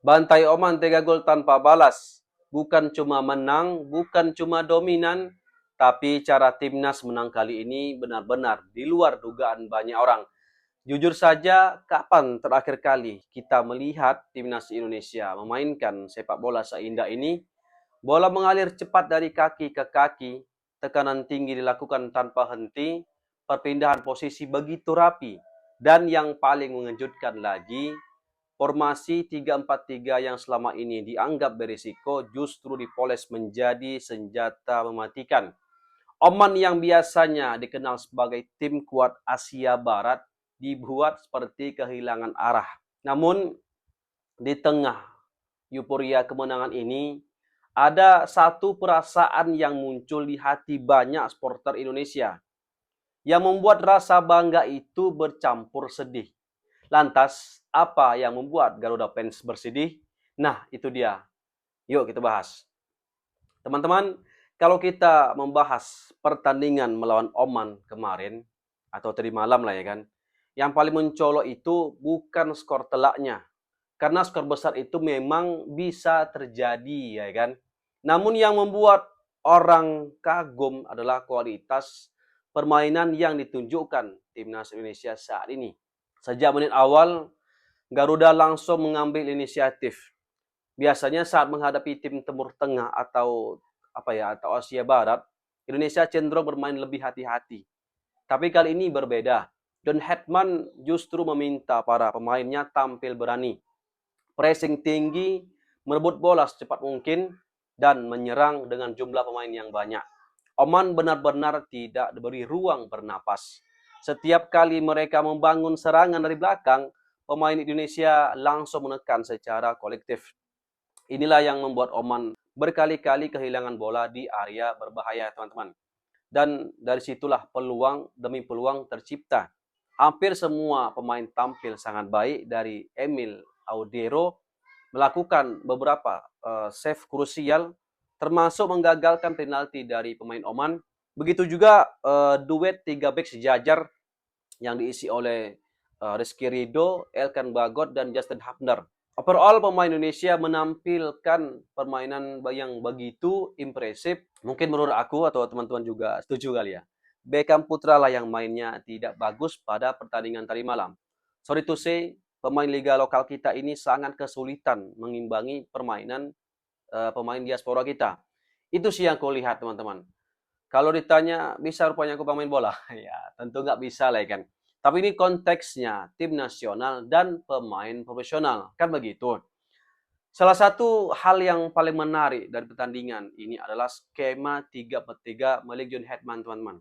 Bantai Oman 3 gol tanpa balas. Bukan cuma menang, bukan cuma dominan, tapi cara timnas menang kali ini benar-benar di luar dugaan banyak orang. Jujur saja, kapan terakhir kali kita melihat timnas Indonesia memainkan sepak bola seindah ini? Bola mengalir cepat dari kaki ke kaki, tekanan tinggi dilakukan tanpa henti, perpindahan posisi begitu rapi, dan yang paling mengejutkan lagi, formasi 3-4-3 yang selama ini dianggap berisiko justru dipoles menjadi senjata mematikan. Oman yang biasanya dikenal sebagai tim kuat Asia Barat dibuat seperti kehilangan arah. Namun di tengah euforia kemenangan ini, ada satu perasaan yang muncul di hati banyak supporter Indonesia yang membuat rasa bangga itu bercampur sedih. Lantas, apa yang membuat Garuda fans bersedih? Nah, itu dia. Yuk kita bahas. Teman-teman, kalau kita membahas pertandingan melawan Oman kemarin, atau tadi malam lah ya kan, yang paling mencolok itu bukan skor telaknya. Karena skor besar itu memang bisa terjadi ya kan. Namun yang membuat orang kagum adalah kualitas permainan yang ditunjukkan timnas Indonesia saat ini. Sejak menit awal, Garuda langsung mengambil inisiatif. Biasanya saat menghadapi tim Timur Tengah atau atau Asia Barat, Indonesia cenderung bermain lebih hati-hati. Tapi kali ini berbeda. John Hetman justru meminta para pemainnya tampil berani, pressing tinggi, merebut bola secepat mungkin, dan menyerang dengan jumlah pemain yang banyak. Oman benar-benar tidak diberi ruang bernapas. Setiap kali mereka membangun serangan dari belakang, pemain Indonesia langsung menekan secara kolektif. Inilah yang membuat Oman berkali-kali kehilangan bola di area berbahaya, teman-teman. Dan dari situlah peluang demi peluang tercipta. Hampir semua pemain tampil sangat baik, dari Emil Audero melakukan beberapa save krusial, termasuk menggagalkan penalti dari pemain Oman. Begitu juga duet 3 back sejajar yang diisi oleh Rizky Ridho, Elkan Bagot, dan Justin Hubner. Overall, pemain Indonesia menampilkan permainan yang begitu impresif. Mungkin menurut aku atau teman-teman juga setuju kali ya. Beckham Putra lah yang mainnya tidak bagus pada pertandingan tadi malam. Sorry to say, pemain liga lokal kita ini sangat kesulitan mengimbangi permainan pemain diaspora kita. Itu sih yang aku lihat, teman-teman. Kalau ditanya, bisa rupanya aku pemain bola? Ya, tentu nggak bisa lah kan. Tapi ini konteksnya tim nasional dan pemain profesional. Kan begitu. Salah satu hal yang paling menarik dari pertandingan ini adalah skema 3-4-3 milik John Hetman, teman-teman.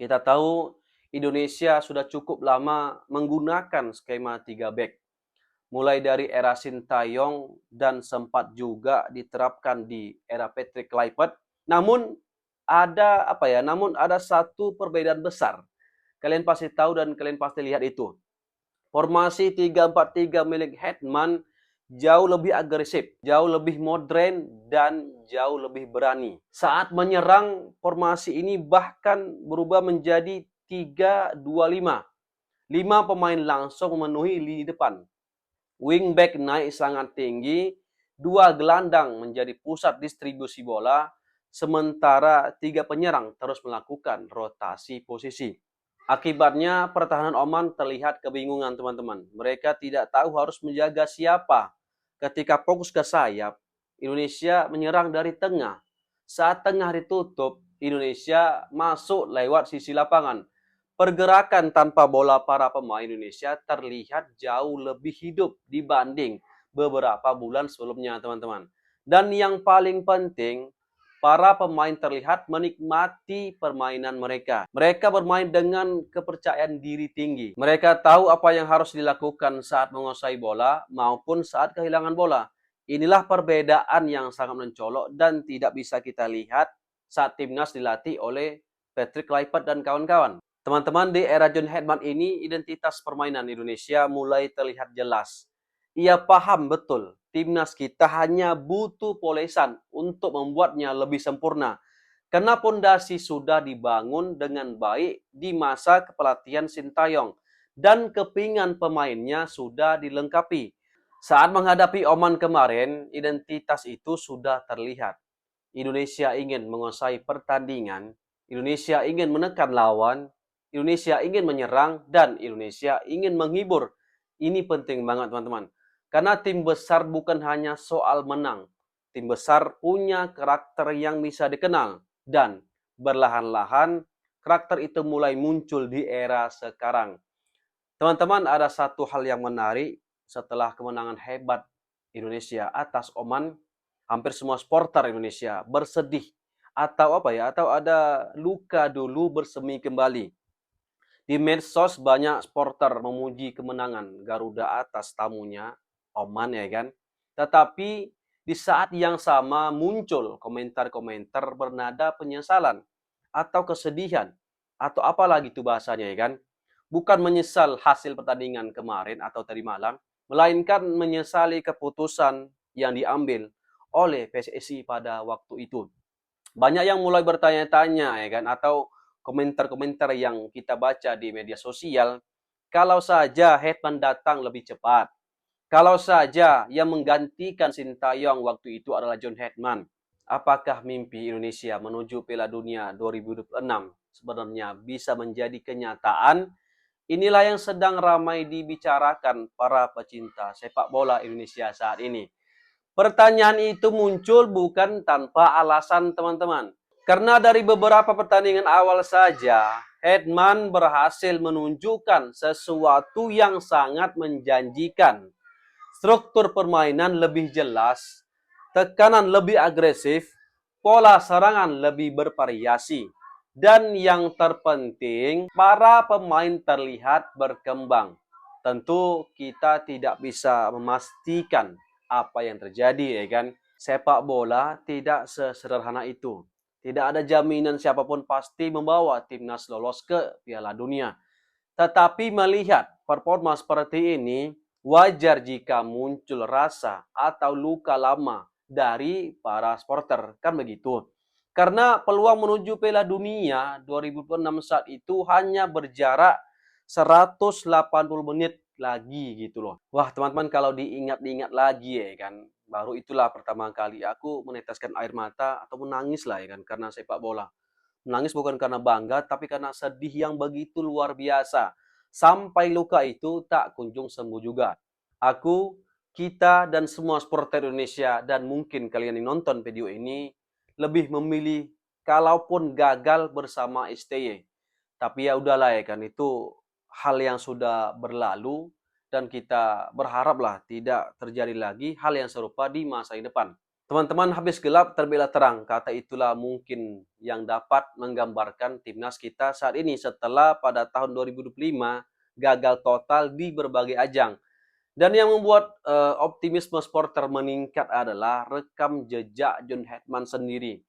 Kita tahu Indonesia sudah cukup lama menggunakan skema 3 back. Mulai dari era Sintayong dan sempat juga diterapkan di era Patrick Kluivert. Namun ada satu perbedaan besar. Kalian pasti tahu dan kalian pasti lihat itu. Formasi 3-4-3 milik Hetman jauh lebih agresif, jauh lebih modern, dan jauh lebih berani. Saat menyerang, formasi ini bahkan berubah menjadi 3-2-5. 5 pemain langsung memenuhi lini depan. Wingback naik sangat tinggi, 2 gelandang menjadi pusat distribusi bola, sementara 3 penyerang terus melakukan rotasi posisi. Akibatnya pertahanan Oman terlihat kebingungan, teman-teman. Mereka tidak tahu harus menjaga siapa. Ketika fokus ke sayap, Indonesia menyerang dari tengah. Saat tengah ditutup, Indonesia masuk lewat sisi lapangan. Pergerakan tanpa bola para pemain Indonesia terlihat jauh lebih hidup dibanding beberapa bulan sebelumnya, teman-teman. Dan yang paling penting, para pemain terlihat menikmati permainan mereka. Mereka bermain dengan kepercayaan diri tinggi. Mereka tahu apa yang harus dilakukan saat menguasai bola maupun saat kehilangan bola. Inilah perbedaan yang sangat mencolok dan tidak bisa kita lihat saat timnas dilatih oleh Patrick Kluivert dan kawan-kawan. Teman-teman, di era John Hetman ini, identitas permainan Indonesia mulai terlihat jelas. Ia paham betul, timnas kita hanya butuh polesan untuk membuatnya lebih sempurna. Karena pondasi sudah dibangun dengan baik di masa kepelatihan Sintayong. Dan kepingan pemainnya sudah dilengkapi. Saat menghadapi Oman kemarin, identitas itu sudah terlihat. Indonesia ingin menguasai pertandingan, Indonesia ingin menekan lawan, Indonesia ingin menyerang, dan Indonesia ingin menghibur. Ini penting banget teman-teman. Karena tim besar bukan hanya soal menang. Tim besar punya karakter yang bisa dikenal. Dan berlahan-lahan karakter itu mulai muncul di era sekarang. Teman-teman, ada satu hal yang menarik setelah kemenangan hebat Indonesia atas Oman, hampir semua supporter Indonesia bersedih atau apa ya, atau ada luka dulu bersemi kembali. Di medsos banyak supporter memuji kemenangan Garuda atas tamunya Oman ya kan. Tetapi di saat yang sama muncul komentar-komentar bernada penyesalan atau kesedihan atau apalagi itu bahasanya ya kan. Bukan menyesal hasil pertandingan kemarin atau tadi malam, melainkan menyesali keputusan yang diambil oleh PSSI pada waktu itu. Banyak yang mulai bertanya-tanya ya kan, atau komentar-komentar yang kita baca di media sosial, kalau saja Hetman datang lebih cepat, kalau saja yang menggantikan Sintayong waktu itu adalah John Hetman, apakah mimpi Indonesia menuju Piala Dunia 2026 sebenarnya bisa menjadi kenyataan? Inilah yang sedang ramai dibicarakan para pecinta sepak bola Indonesia saat ini. Pertanyaan itu muncul bukan tanpa alasan teman-teman. Karena dari beberapa pertandingan awal saja, Hetman berhasil menunjukkan sesuatu yang sangat menjanjikan. Struktur permainan lebih jelas, tekanan lebih agresif, pola serangan lebih bervariasi. Dan yang terpenting, para pemain terlihat berkembang. Tentu kita tidak bisa memastikan apa yang terjadi ya kan. Sepak bola tidak sesederhana itu. Tidak ada jaminan siapapun pasti membawa timnas lolos ke Piala Dunia. Tetapi melihat performa seperti ini, wajar jika muncul rasa atau luka lama dari para supporter, kan begitu. Karena peluang menuju Piala Dunia 2006 saat itu hanya berjarak 180 menit lagi gitu loh. Wah, teman-teman, kalau diingat-ingat lagi ya kan, baru itulah pertama kali aku meneteskan air mata atau menangis lah ya kan karena sepak bola. Menangis bukan karena bangga, tapi karena sedih yang begitu luar biasa. Sampai luka itu tak kunjung sembuh juga. Aku, kita, dan semua supporter Indonesia, dan mungkin kalian yang nonton video ini, lebih memilih kalaupun gagal bersama STY. Tapi ya udahlah ya kan, itu hal yang sudah berlalu, dan kita berharaplah tidak terjadi lagi hal yang serupa di masa depan. Teman-teman, habis gelap terbitlah terang. Kata itulah mungkin yang dapat menggambarkan timnas kita saat ini setelah pada tahun 2025 gagal total di berbagai ajang. Dan yang membuat optimisme supporter meningkat adalah rekam jejak John Hetman sendiri.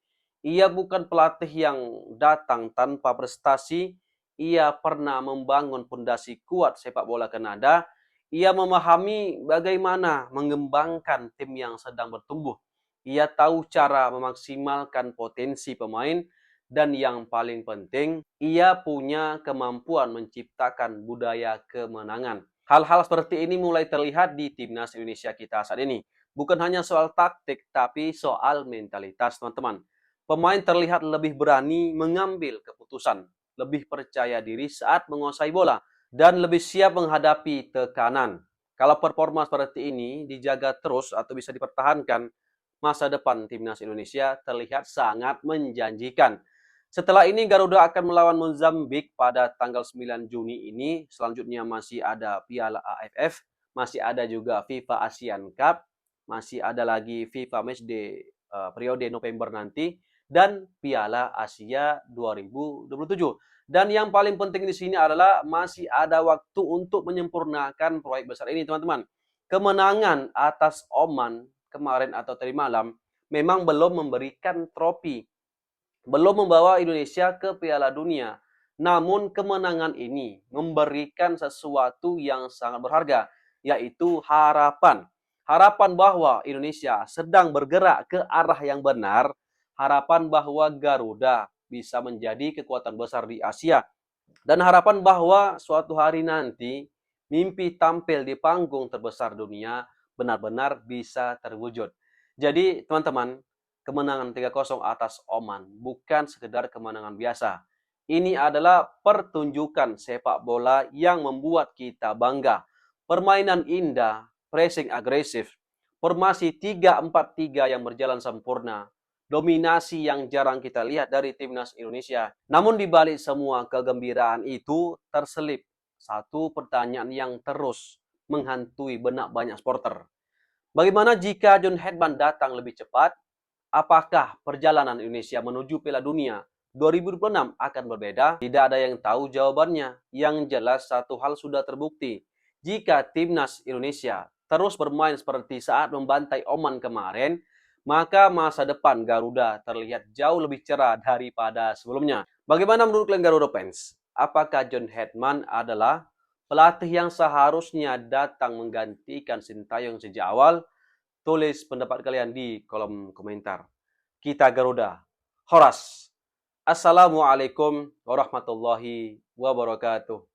Ia bukan pelatih yang datang tanpa prestasi. Ia pernah membangun fondasi kuat sepak bola Kanada. Ia memahami bagaimana mengembangkan tim yang sedang bertumbuh. Ia tahu cara memaksimalkan potensi pemain dan yang paling penting, ia punya kemampuan menciptakan budaya kemenangan. Hal-hal seperti ini mulai terlihat di timnas Indonesia kita saat ini. Bukan hanya soal taktik, tapi soal mentalitas, teman-teman. Pemain terlihat lebih berani mengambil keputusan, lebih percaya diri saat menguasai bola, dan lebih siap menghadapi tekanan. Kalau performa seperti ini dijaga terus atau bisa dipertahankan, masa depan timnas Indonesia terlihat sangat menjanjikan. Setelah ini Garuda akan melawan Mozambik pada tanggal 9 Juni ini. Selanjutnya masih ada Piala AFF, masih ada juga FIFA Asian Cup, masih ada lagi FIFA Matchday periode November nanti, dan Piala Asia 2027. Dan yang paling penting di sini adalah masih ada waktu untuk menyempurnakan proyek besar ini, teman-teman. Kemenangan atas Oman kemarin atau tadi malam memang belum memberikan trofi, belum membawa Indonesia ke Piala Dunia. Namun kemenangan ini memberikan sesuatu yang sangat berharga, yaitu harapan. Harapan bahwa Indonesia sedang bergerak ke arah yang benar, harapan bahwa Garuda bisa menjadi kekuatan besar di Asia, dan harapan bahwa suatu hari nanti mimpi tampil di panggung terbesar dunia benar-benar bisa terwujud. Jadi teman-teman, kemenangan 3-0 atas Oman bukan sekedar kemenangan biasa. Ini adalah pertunjukan sepak bola yang membuat kita bangga. Permainan indah, pressing agresif, formasi 3-4-3 yang berjalan sempurna, dominasi yang jarang kita lihat dari timnas Indonesia. Namun di balik semua kegembiraan itu terselip satu pertanyaan yang terus menghantui benak banyak supporter. Bagaimana jika John Hedman datang lebih cepat? Apakah perjalanan Indonesia menuju Piala Dunia 2026 akan berbeda? Tidak ada yang tahu jawabannya. Yang jelas satu hal sudah terbukti. Jika timnas Indonesia terus bermain seperti saat membantai Oman kemarin, maka masa depan Garuda terlihat jauh lebih cerah daripada sebelumnya. Bagaimana menurut kalian Garuda fans? Apakah John Hedman adalah pelatih yang seharusnya datang menggantikan Sintayong sejak awal? Tulis pendapat kalian di kolom komentar. Kita Garuda. Horas. Assalamualaikum warahmatullahi wabarakatuh.